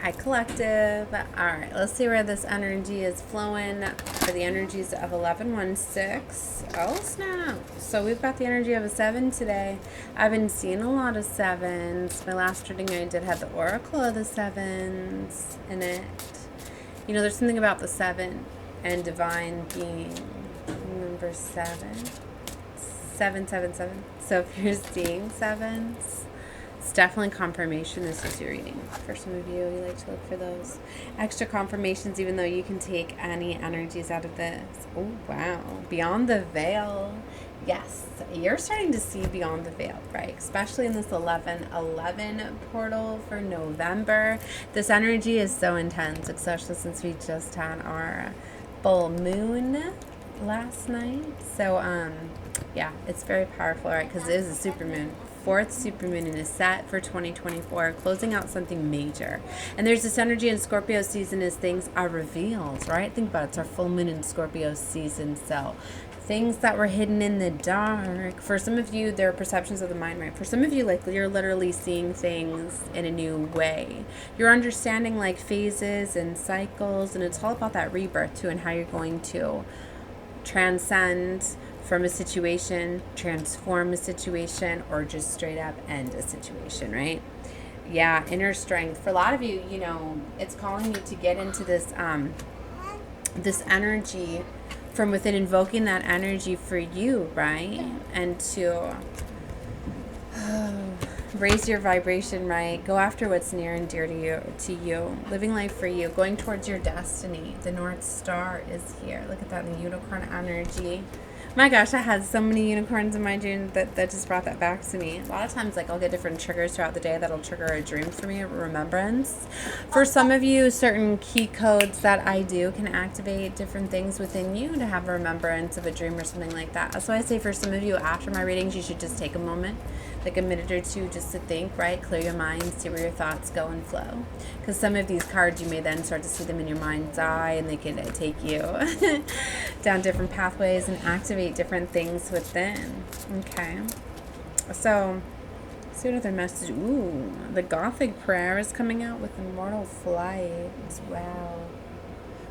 Hi, collective. All right, let's see where this energy is flowing for the energies of 1116. Oh, snap. So we've got the energy of a 7 today. I've been seeing a lot of 7s. My last reading I did had the Oracle of the 7s in it. You know, there's something about the 7 and divine being. Number 7. 777. So if you're seeing 7s, it's definitely confirmation this is your reading. For some of you, you like to look for those extra confirmations, even though you can take any energies out of this. Oh, wow. Beyond the veil. Yes, you're starting to see beyond the veil, right? Especially in this 11/11 portal for November. This energy is so intense, especially since we just had our full moon last night. So, yeah, it's very powerful, right? Because it is a super moon. Fourth supermoon in a set for 2024, closing out something major. And there's this energy in Scorpio season as things are revealed, right? Think about it. It's our full moon in Scorpio season. So things that were hidden in the dark. For some of you, there are perceptions of the mind, right? For some of you, like, you're literally seeing things in a new way. You're understanding, like, phases and cycles. And it's all about that rebirth, too, and how you're going to transcend from a situation, transform a situation, or just straight up end a situation, right? Yeah, inner strength. For a lot of you, you know, it's calling you to get into this this energy from within, invoking that energy for you, right? And to raise your vibration, right? Go after what's near and dear to you. Living life for you, going towards your destiny. The North Star is here. Look at that, the unicorn energy. My gosh, I had so many unicorns in my dream that just brought that back to me. A lot of times, like, I'll get different triggers throughout the day that'll trigger a dream for me, a remembrance. For some of you, certain key codes that I do can activate different things within you to have a remembrance of a dream or something like that. That's why I say for some of you, after my readings, you should just take a moment, like a minute or two, just to think, right? Clear your mind, see where your thoughts go and flow. Because some of these cards, you may then start to see them in your mind's eye, and they can take you down different pathways and activate different things within. Okay. So, let's see what other message. Ooh, the Gothic prayer is coming out with immortal flight. Wow.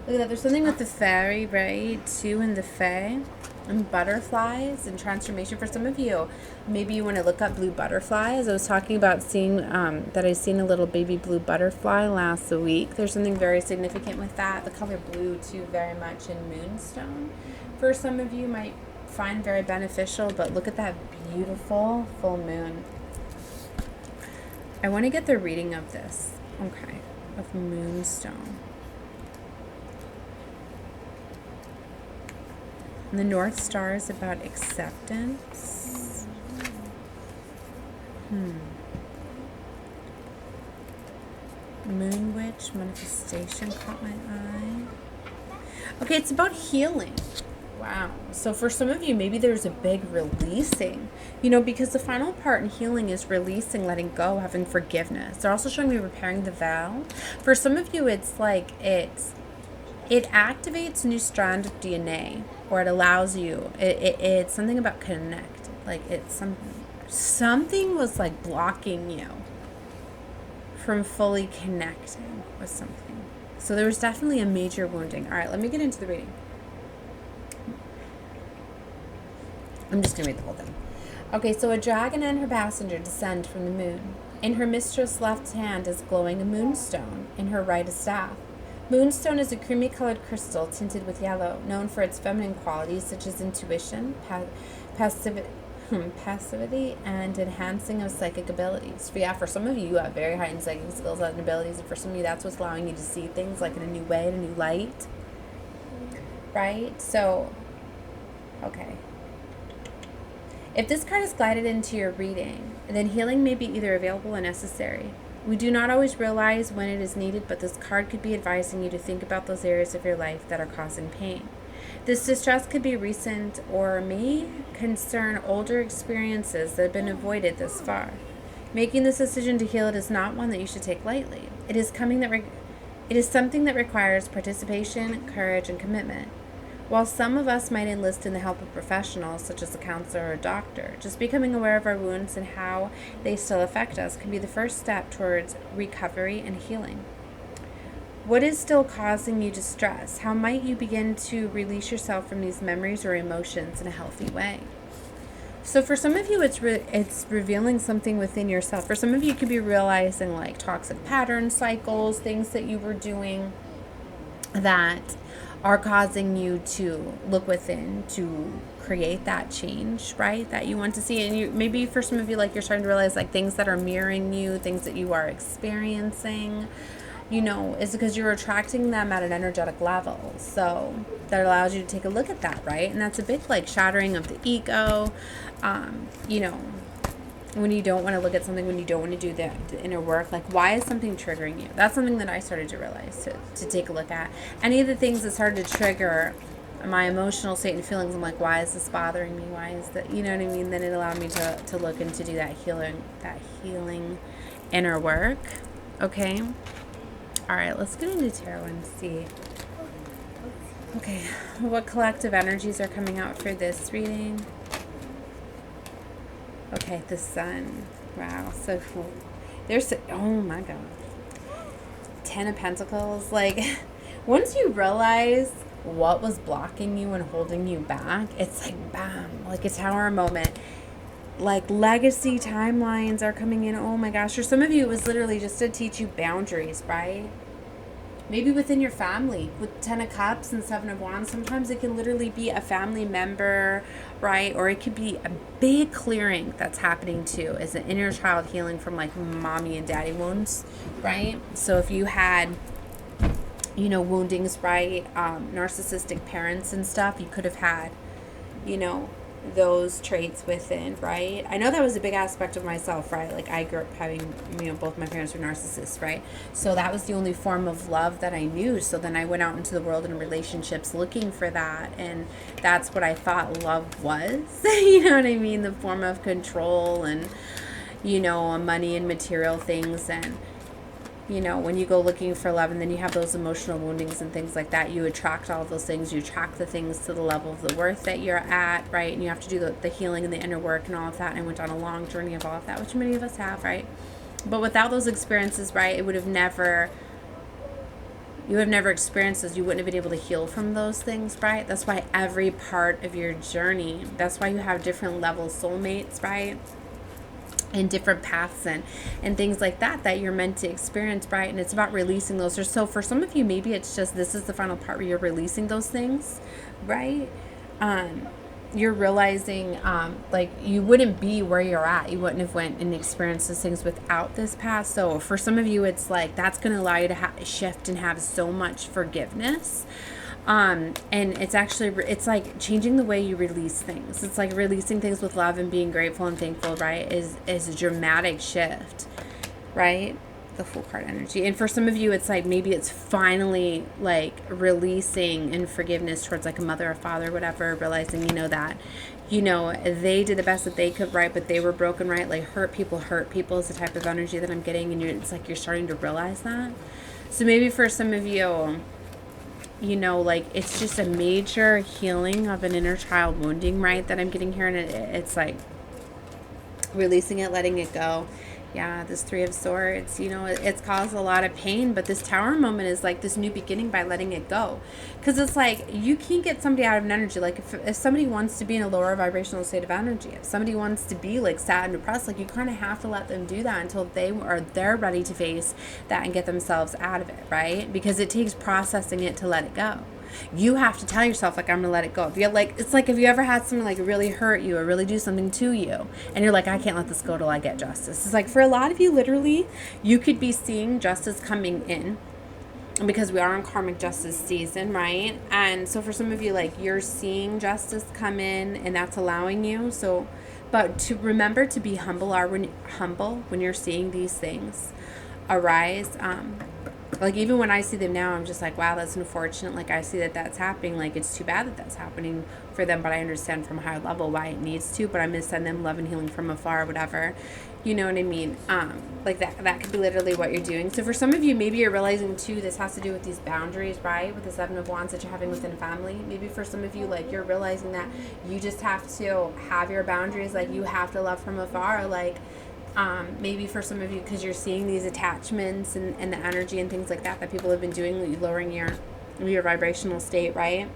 Look at that. There's something with the fairy, right? Too, and the fae. And butterflies and transformation. For some of you, maybe you want to look up blue butterflies. I was talking about seeing that I seen a little baby blue butterfly last week. There's something very significant with that. The color blue too, very much in moonstone. For some of you, might find very beneficial. But look at that beautiful full moon. I want to get the reading of this. Okay, of moonstone. And the North Star is about acceptance. Moon Witch, manifestation caught my eye. Okay, it's about healing. Wow. So for some of you, maybe there's a big releasing, you know, because the final part in healing is releasing, letting go, having forgiveness. They're also showing me repairing the vow. For some of you, it's like it activates a new strand of DNA, or it allows you, it's something about connect. Like it's something was like blocking you from fully connecting with something. So there was definitely a major wounding. All right, let me get into the reading. I'm just going to read the whole thing. Okay, so a dragon and her passenger descend from the moon. In her mistress' left hand is glowing a moonstone, in her right a staff. Moonstone is a creamy-colored crystal tinted with yellow, known for its feminine qualities such as intuition, passivity, and enhancing of psychic abilities. But yeah, for some of you, you have very heightened psychic skills and abilities, and for some of you, that's what's allowing you to see things like in a new way, in a new light. Right? So, okay. If this card is glided into your reading, then healing may be either available or necessary. We do not always realize when it is needed, but this card could be advising you to think about those areas of your life that are causing pain. This distress could be recent or may concern older experiences that have been avoided thus far. Making this decision to heal it is not one that you should take lightly. It is something that requires participation, courage, and commitment. While some of us might enlist in the help of professionals, such as a counselor or a doctor, just becoming aware of our wounds and how they still affect us can be the first step towards recovery and healing. What is still causing you distress? How might you begin to release yourself from these memories or emotions in a healthy way? So for some of you, it's revealing something within yourself. For some of you, it could be realizing like toxic pattern cycles, things that you were doing that are causing you to look within to create that change, right? That you want to see. And you, maybe for some of you, like you're starting to realize like things that are mirroring you, things that you are experiencing, you know, is because you're attracting them at an energetic level. So that allows you to take a look at that, right? And that's a big like shattering of the ego. You know, when you don't want to look at something, when you don't want to do the inner work, like why is something triggering you? That's something that I started to realize, to take a look at. Any of the things that started to trigger my emotional state and feelings, I'm like, why is this bothering me? Why is that, you know what I mean? Then it allowed me to look and to do that healing inner work. Okay. All right, let's get into tarot and see. Okay, what collective energies are coming out for this reading? Okay, the sun. Wow, so cool. Oh my God. 10 of Pentacles. Like, once you realize what was blocking you and holding you back, it's like, bam, like a tower moment. Like, legacy timelines are coming in. Oh my gosh. For some of you, it was literally just to teach you boundaries, right? Maybe within your family with 10 of Cups and 7 of Wands. Sometimes it can literally be a family member, right? Or it could be a big clearing that's happening too, as an inner child healing from like mommy and daddy wounds, right? So if you had, you know, woundings, right? Narcissistic parents and stuff, you could have had, you know, those traits within, right? I know that was a big aspect of myself, right? Like I grew up having, you know, both my parents were narcissists, right? So that was the only form of love that I knew. So then I went out into the world in relationships looking for that, and that's what I thought love was. You know what I mean? The form of control and, you know, money and material things. And you know, when you go looking for love and then you have those emotional woundings and things like that, you attract all of those things. You attract the things to the level of the worth that you're at, right? And you have to do the healing and the inner work and all of that. And I went on a long journey of all of that, which many of us have, right? But without those experiences, right, you would have never experienced those. You wouldn't have been able to heal from those things, right? That's why every part of your journey, that's why you have different level soulmates, right? And different paths and things like that you're meant to experience, right? And it's about releasing those. Or so for some of you, maybe it's just this is the final part where you're releasing those things, right? You're realizing like you wouldn't be where you're at. You wouldn't have went and experienced those things without this path. So for some of you, it's like that's going to allow you to shift and have so much forgiveness. And it's like changing the way you release things. It's like releasing things with love and being grateful and thankful, right? Is a dramatic shift, right? The Fool card energy. And for some of you, it's like maybe it's finally like releasing and forgiveness towards like a mother or father, whatever, realizing, you know, that, you know, they did the best that they could, right? But they were broken, right? Like hurt people is the type of energy that I'm getting. And it's like you're starting to realize that. So maybe for some of you, you know, like it's just a major healing of an inner child wounding, right? That I'm getting here. And it's like releasing it, letting it go. Yeah, this 3 of Swords, you know, it's caused a lot of pain, but this Tower moment is like this new beginning by letting it go. Because it's like you can't get somebody out of an energy. Like if somebody wants to be in a lower vibrational state of energy, if somebody wants to be like sad and depressed, like you kind of have to let them do that until they're ready to face that and get themselves out of it, right? Because it takes processing it to let it go. You have to tell yourself, like, I'm gonna let it go. If you're like, it's like if you ever had someone like really hurt you or really do something to you and you're like, I can't let this go till I get justice. It's like for a lot of you, literally, you could be seeing justice coming in because we are in karmic justice season, right? And so for some of you, like you're seeing justice come in and that's allowing you. So, but to remember to be humble when you're seeing these things arise. Like even when I see them now, I'm just like, wow, that's unfortunate. Like I see that that's happening. Like it's too bad that that's happening for them, but I understand from a higher level why it needs to. But I'm gonna send them love and healing from afar, whatever. You know what I mean? Like that could be literally what you're doing. So for some of you, maybe you're realizing too, this has to do with these boundaries, right? With the 7 of Wands that you're having within family. Maybe for some of you, like you're realizing that you just have to have your boundaries. Like you have to love from afar. Like Maybe for some of you, because you're seeing these attachments and the energy and things like that that people have been doing, lowering your vibrational state, right?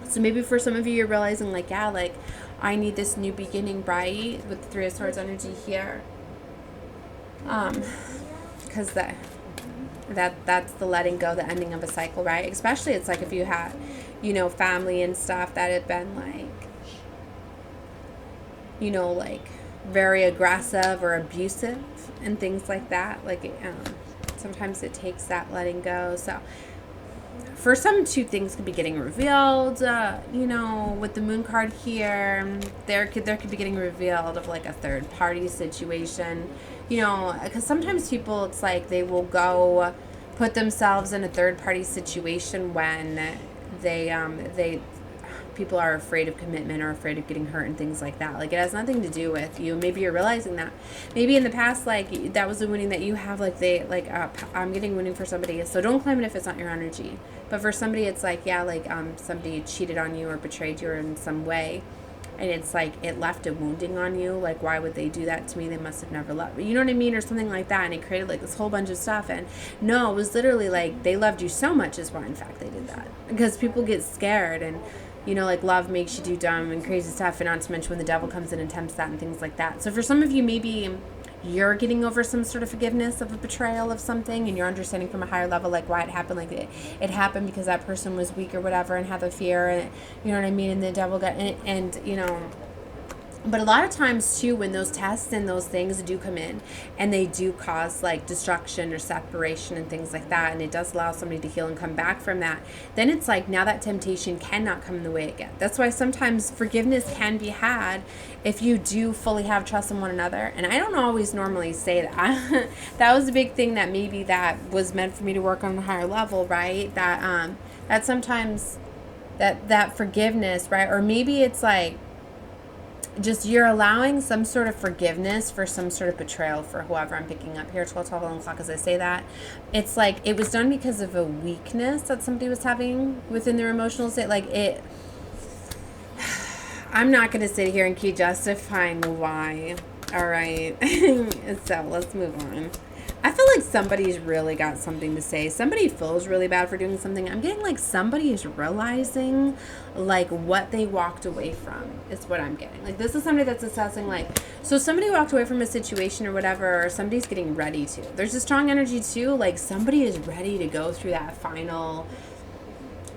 So maybe for some of you, you're realizing like, yeah, like I need this new beginning, right? With the Three of Swords energy here. Because that's the letting go, the ending of a cycle, right? Especially it's like if you had, you know, family and stuff that had been like, you know, like very aggressive or abusive and things like that. Like sometimes it takes that letting go. So for some, two things could be getting revealed, you know, with the moon card here, there could be getting revealed of like a third party situation, you know, because sometimes people, it's like they will go put themselves in a third party situation when they people are afraid of commitment or afraid of getting hurt and things like that. Like it has nothing to do with you. Maybe you're realizing that. Maybe in the past, like that was the wounding that you have. Like I'm getting wounding for somebody. So don't claim it if it's not your energy. But for somebody, it's like, yeah, like somebody cheated on you or betrayed you in some way, and it's like it left a wounding on you. Like, why would they do that to me? They must have never loved me. You know what I mean? Or something like that. And it created like this whole bunch of stuff. And no, it was literally like they loved you so much is why, in fact, they did that. Because people get scared and, you know, like love makes you do dumb and crazy stuff, and not to mention when the devil comes in and tempts that and things like that. So for some of you, maybe you're getting over some sort of forgiveness of a betrayal of something, and you're understanding from a higher level like why it happened. Like it happened because that person was weak or whatever and had the fear, and you know what I mean, and the devil got and you know. But a lot of times too, when those tests and those things do come in and they do cause like destruction or separation and things like that, and it does allow somebody to heal and come back from that, then it's like now that temptation cannot come in the way again. That's why sometimes forgiveness can be had if you do fully have trust in one another. And I don't always normally say that. That was a big thing that maybe that was meant for me to work on a higher level, right? That sometimes that forgiveness, right? Or maybe it's like, just you're allowing some sort of forgiveness for some sort of betrayal for whoever I'm picking up here, 12 o'clock as I say that. It's like it was done because of a weakness that somebody was having within their emotional state. Like it, I'm not going to sit here and keep justifying why. All right. So let's move on. I feel like somebody's really got something to say. Somebody feels really bad for doing something. I'm getting like somebody is realizing like what they walked away from is what I'm getting. Like this is somebody that's assessing like, so somebody walked away from a situation or whatever, or somebody's getting ready to. There's a strong energy too. Like somebody is ready to go through that final.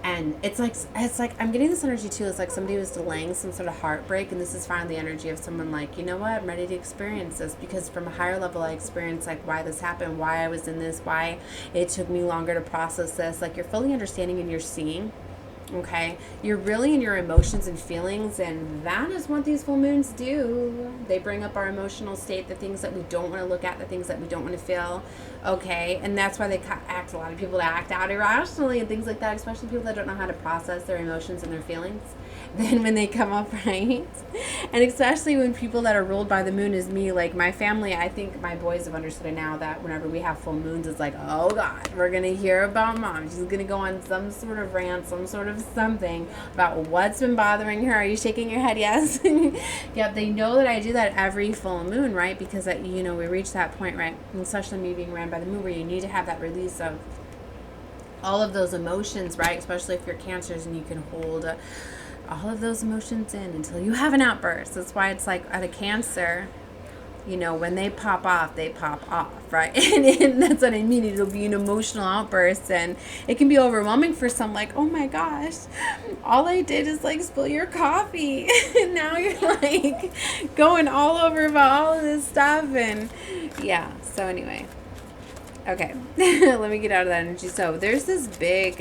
And it's like I'm getting this energy too. It's like somebody was delaying some sort of heartbreak, and this is finally the energy of someone like, you know what, I'm ready to experience this, because from a higher level I experienced like why this happened, why I was in this, why it took me longer to process this. Like you're fully understanding and you're seeing. Okay, you're really in your emotions and feelings, and that is what these full moons do. They bring up our emotional state, the things that we don't want to look at, the things that we don't want to feel. Okay, and that's why they act, a lot of people act out irrationally and things like that, especially people that don't know how to process their emotions and their feelings. Then when they come up, right? And especially when people that are ruled by the moon is me, like my family, I think my boys have understood it now that whenever we have full moons, it's like, oh God, we're going to hear about mom. She's going to go on some sort of rant, some sort of something about what's been bothering her. Are you shaking your head? Yes. Yep, they know that I do that every full moon, right? Because, you know, we reach that point, right? And especially me being ran by the moon, where you need to have that release of all of those emotions, right? Especially if you're Cancers and you can hold all of those emotions in until you have an outburst. That's why it's like at a Cancer, you know, when they pop off, right? And that's what I mean. It'll be an emotional outburst, and it can be overwhelming for some, like, oh my gosh, all I did is like spill your coffee. And now you're like going all over about all of this stuff. And yeah, so anyway. Okay, let me get out of that energy. So there's this big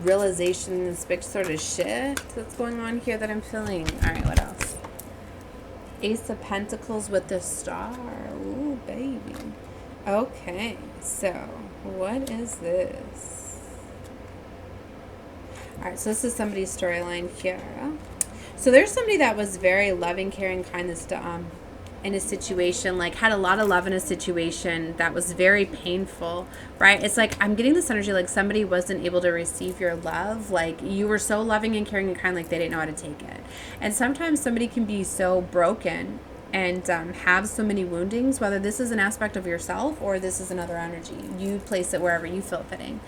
realization, this big sort of shift that's going on here that I'm feeling. All right, what else? Ace of Pentacles with the Star. Ooh, baby. Okay, so what is this? All right, so this is somebody's storyline here. So there's somebody that was very loving, caring, kindness to in a situation, like had a lot of love in a situation that was very painful, right? It's like I'm getting this energy like somebody wasn't able to receive your love. Like you were so loving and caring and kind, like they didn't know how to take it. And sometimes somebody can be so broken and have so many woundings, whether this is an aspect of yourself or this is another energy. You place it wherever you feel fitting.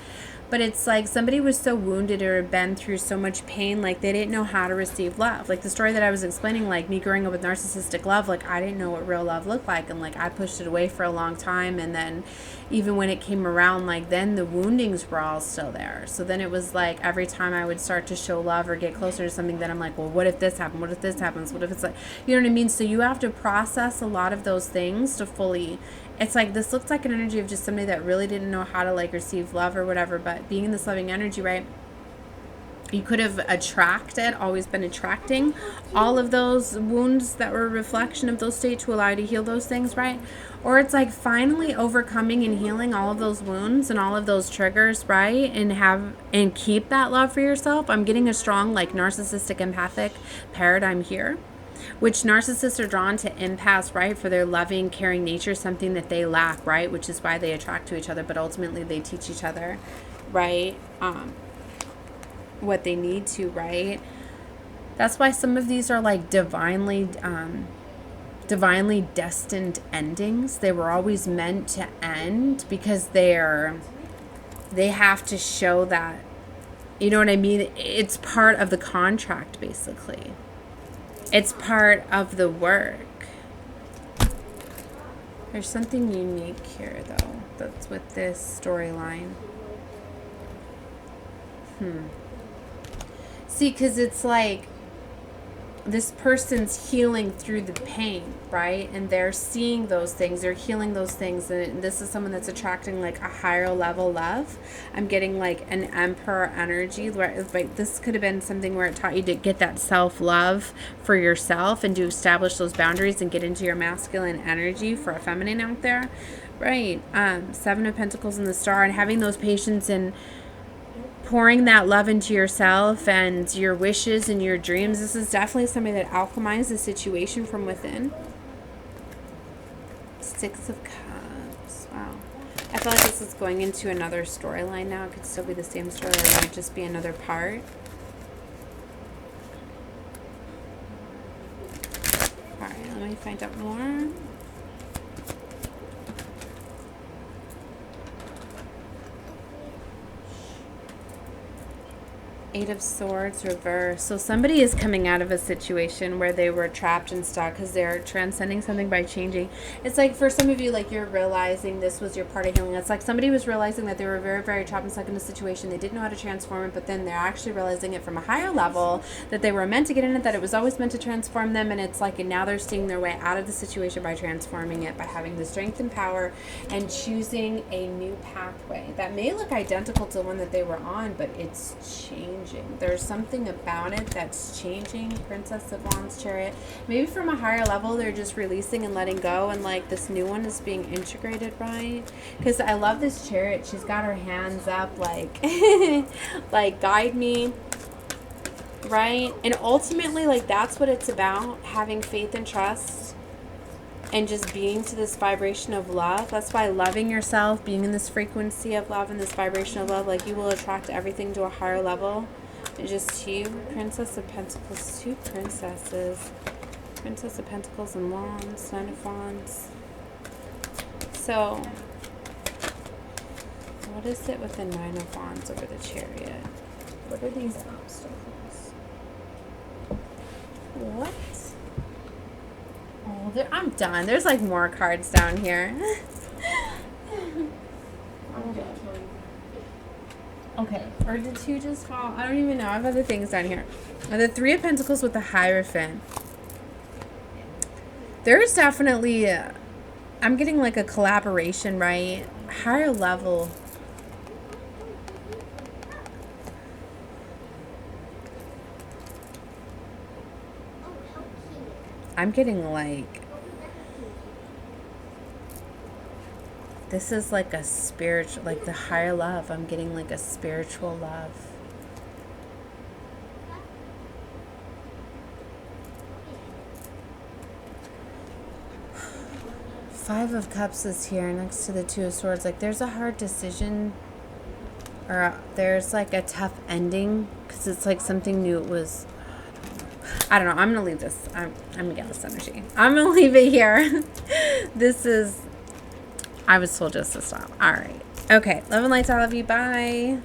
But it's like somebody was so wounded or been through so much pain, like they didn't know how to receive love. Like the story that I was explaining, like me growing up with narcissistic love, like I didn't know what real love looked like. And like I pushed it away for a long time. And then even when it came around, like then the woundings were all still there. So then it was like every time I would start to show love or get closer to something, then I'm like, well, what if this happened? What if this happens? What if it's like, you know what I mean? So you have to process a lot of those things to fully... It's like this looks like an energy of just somebody that really didn't know how to like receive love or whatever, but being in this loving energy, right? You could have always been attracting all of those wounds that were a reflection of those states to allow you to heal those things, right? Or it's like finally overcoming and healing all of those wounds and all of those triggers, right? And keep that love for yourself. I'm getting a strong like narcissistic empathic paradigm here, which narcissists are drawn to empaths, right, for their loving, caring nature, something that they lack, right, which is why they attract to each other, but ultimately they teach each other, right, what they need to, right. That's why some of these are like divinely destined endings. They were always meant to end because they have to show that, you know what I mean, it's part of the contract, basically. It's part of the work. There's something unique here, though, that's with this storyline. See, because it's like this person's healing through the pain, right? And they're seeing those things. They're healing those things. And this is someone that's attracting like a higher level love. I'm getting like an emperor energy. Where like this could have been something where it taught you to get that self-love for yourself and to establish those boundaries and get into your masculine energy for a feminine out there, right? 7 of Pentacles in the Star, and having those patience and pouring that love into yourself and your wishes and your dreams. This is definitely somebody that alchemizes the situation from within. 6 of Cups. Wow. I feel like this is going into another storyline now. It could still be the same story, or it might just be another part. Alright, let me find out more. Eight of Swords reverse. So somebody is coming out of a situation where they were trapped and stuck because they're transcending something by changing. It's like for some of you, like you're realizing this was your part of healing. It's like somebody was realizing that they were very, very trapped and stuck in a situation. They didn't know how to transform it, but then they're actually realizing it from a higher level, that they were meant to get in it, that it was always meant to transform them. And it's like, and now they're seeing their way out of the situation by transforming it, by having the strength and power and choosing a new pathway that may look identical to the one that they were on, but it's changing. There's something about it that's changing. Princess of Wands, Chariot. Maybe from a higher level, they're just releasing and letting go, and like this new one is being integrated, right? Because I love this Chariot. She's got her hands up like, like guide me, right? And ultimately, like that's what it's about, having faith and trust and just being to this vibration of love. That's why loving yourself, being in this frequency of love and this vibration of love, like you will attract everything to a higher level. And just you, Princess of Pentacles, 2 princesses. Princess of Pentacles and Wands, 9 of Wands. So, what is it with the 9 of Wands over the Chariot? What are these obstacles? What? Oh, I'm done. There's like more cards down here. Okay, or did 2 just fall? I don't even know. I have other things down here. The 3 of Pentacles with the Hierophant. There's definitely, I'm getting like a collaboration, right? Higher level. I'm getting like, this is like a spiritual, like the higher love. I'm getting like a spiritual love. Five of Cups is here next to the 2 of Swords. Like there's a hard decision, or there's like a tough ending because it's like something new. It was I don't know. I'm going to leave this. I'm going to get this energy. I'm going to leave it here. I was told just to stop. All right. Okay. Love and light to all of you. Bye.